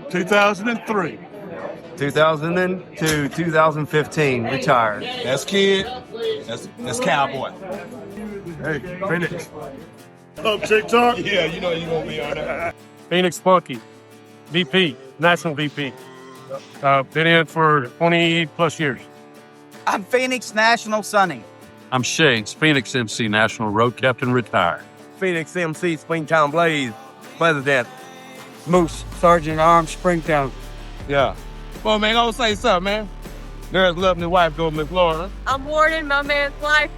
2003. 2002, 2015, retired. That's Kid. That's Cowboy. Hey, Phoenix. Up TikTok? Yeah, you know you gonna be on there. Phoenix Funky, VP, National VP. Been in for 20 plus years. I'm Phoenix National Sonny. I'm Shakes, Phoenix MC National Road Captain retired. Phoenix MC, Springtown Blaze, President. Moose, Sergeant Arms, Springtown. Yeah. Well, man, go say something, man. Girls love me, wife go to Florida. I'm Warden, my man's life,